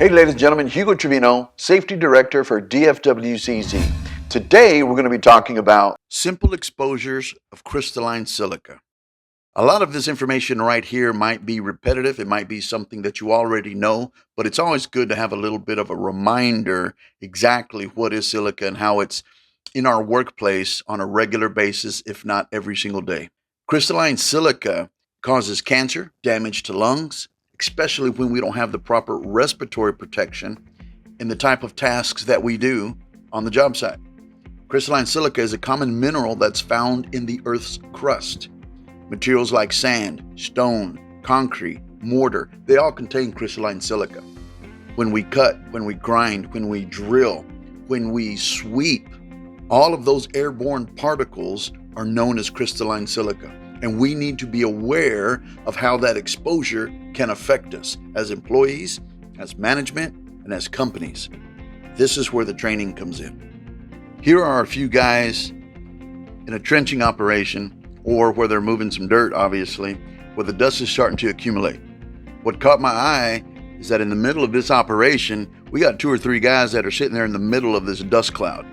Hey ladies and gentlemen, Hugo Trevino, Safety Director for DFWCZ. Today we're going to be talking about simple exposures of crystalline silica. A lot of this information right here might be repetitive, it might be something that you already know, but it's always good to have a little bit of a reminder exactly what is silica and how it's in our workplace on a regular basis, if not every single day. Crystalline silica causes cancer, damage to lungs, especially when we don't have the proper respiratory protection in the type of tasks that we do on the job site. Crystalline silica is a common mineral that's found in the Earth's crust. Materials like sand, stone, concrete, mortar, they all contain crystalline silica. When we cut, when we grind, when we drill, when we sweep, all of those airborne particles are known as crystalline silica. And we need to be aware of how that exposure can affect us as employees, as management, and as companies. This is where the training comes in. Here are a few guys in a trenching operation, or where they're moving some dirt, obviously, where the dust is starting to accumulate. What caught my eye is that in the middle of this operation, we got 2 or 3 guys that are sitting there in the middle of this dust cloud.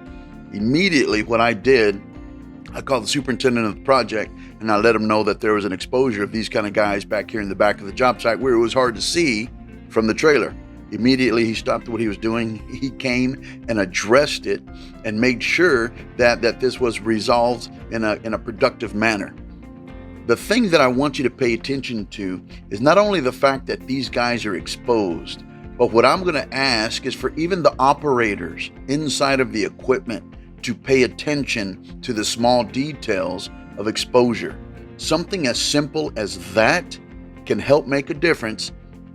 Immediately, what I did, I called the superintendent of the project and I let him know that there was an exposure of these kind of guys back here in the back of the job site where it was hard to see from the trailer. Immediately he stopped what he was doing. He came and addressed it and made sure that this was resolved in a productive manner. The thing that I want you to pay attention to is not only the fact that these guys are exposed, but what I'm going to ask is for even the operators inside of the equipment to pay attention to the small details of exposure. Something as simple as that can help make a difference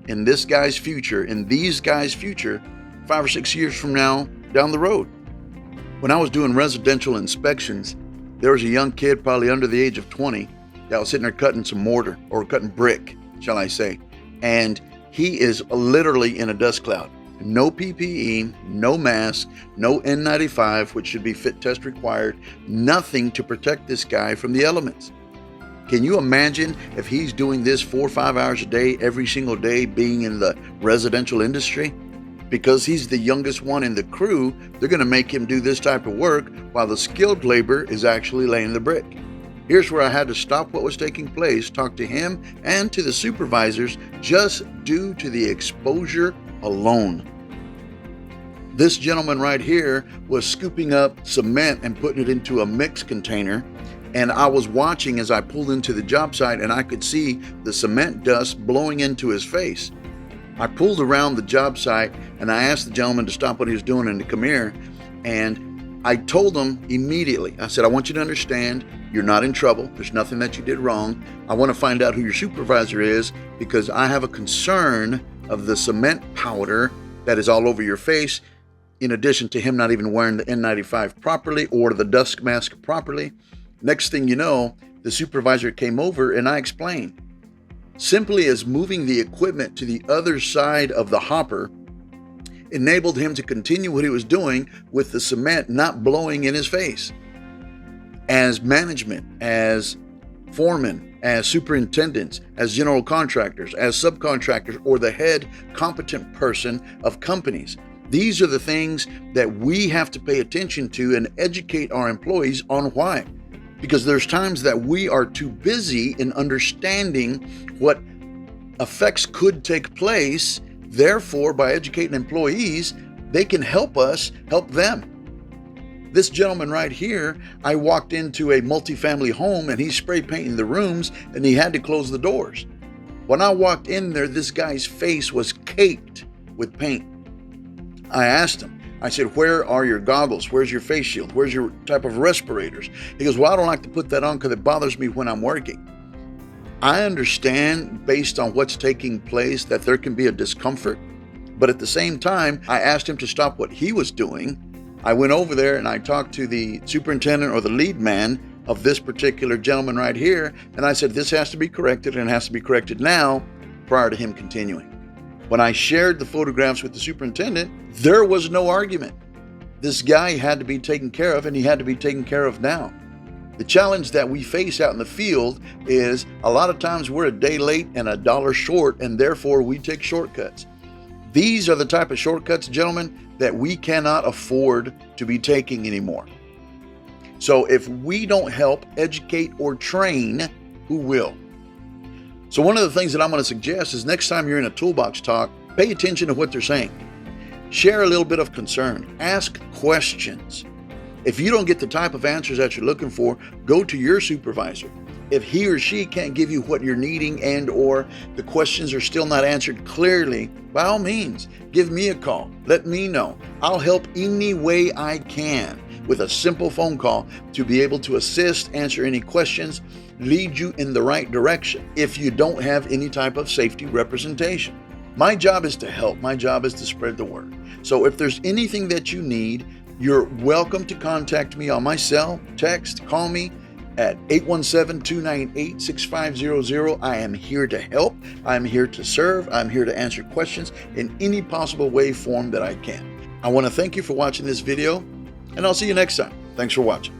in this guy's future, in these guys' future, 5 or 6 years from now down the road. When I was doing residential inspections, there was a young kid, probably under the age of 20, that was sitting there cutting some mortar, or cutting brick, shall I say. And he is literally in a dust cloud. No PPE, no mask, no N95, which should be fit test required, nothing to protect this guy from the elements. Can you imagine if he's doing this 4 or 5 hours a day, every single day, being in the residential industry? Because he's the youngest one in the crew, they're going to make him do this type of work while the skilled labor is actually laying the brick. Here's where I had to stop what was taking place, talk to him and to the supervisors just due to the exposure alone. This gentleman right here was scooping up cement and putting it into a mix container, and I was watching as I pulled into the job site and I could see the cement dust blowing into his face. I pulled around the job site and I asked the gentleman to stop what he was doing and to come here, and I told him immediately, I said, I want you to understand you're not in trouble. There's nothing that you did wrong. I want to find out who your supervisor is because I have a concern of the cement powder that is all over your face, in addition to him not even wearing the N95 properly or the dust mask properly. Next thing you know, the supervisor came over and I explained. Simply as moving the equipment to the other side of the hopper enabled him to continue what he was doing with the cement not blowing in his face. As management, as foremen, as superintendents, as general contractors, as subcontractors, or the head competent person of companies. These are the things that we have to pay attention to and educate our employees on why. Because there's times that we are too busy in understanding what effects could take place. Therefore, by educating employees, they can help us help them. This gentleman right here, I walked into a multifamily home and he's spray painting the rooms and he had to close the doors. When I walked in there, this guy's face was caked with paint. I asked him, I said, where are your goggles? Where's your face shield? Where's your type of respirators? He goes, well, I don't like to put that on because it bothers me when I'm working. I understand based on what's taking place that there can be a discomfort, but at the same time, I asked him to stop what he was doing. I went over there and I talked to the superintendent or the lead man of this particular gentleman right here, and I said, this has to be corrected and it has to be corrected now prior to him continuing. When I shared the photographs with the superintendent, there was no argument. This guy had to be taken care of and he had to be taken care of now. The challenge that we face out in the field is a lot of times we're a day late and $1 short, and therefore we take shortcuts. These are the type of shortcuts, gentlemen, that we cannot afford to be taking anymore. So if we don't help educate or train, who will? So one of the things that I'm going to suggest is next time you're in a toolbox talk, pay attention to what they're saying. Share a little bit of concern. Ask questions. If you don't get the type of answers that you're looking for, go to your supervisor. If he or she can't give you what you're needing and or the questions are still not answered clearly, by all means, give me a call. Let me know. I'll help any way I can with a simple phone call to be able to assist, answer any questions, lead you in the right direction if you don't have any type of safety representation. My job is to help. My job is to spread the word. So if there's anything that you need, you're welcome to contact me on my cell, text, call me at 817-298-6500. I am here to help. I'm here to serve. I'm here to answer questions in any possible way, form that I can. I want to thank you for watching this video, and I'll see you next time. Thanks for watching.